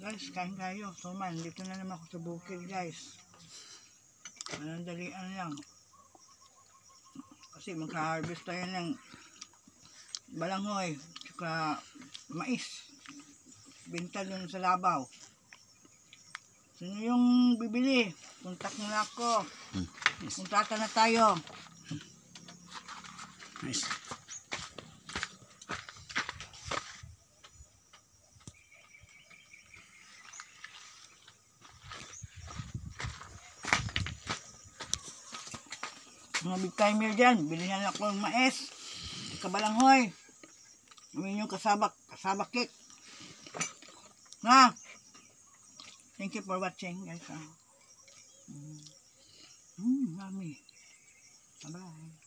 Guys, kain tayo. So man, dito na naman ako sa bukid guys. Dalian lang. Kasi magka-harvest tayo ng balanghoy, tsaka mais. Binta dun sa Labaw. Sino yung bibili? Kontak mo na ako. Yes. Kontata na tayo. Nice. Mga big timer dyan, bilhin ako ng mais, kabalanghoy, yun yung kasabak cake. Na! Thank you for watching guys. Yummy. Bye-bye.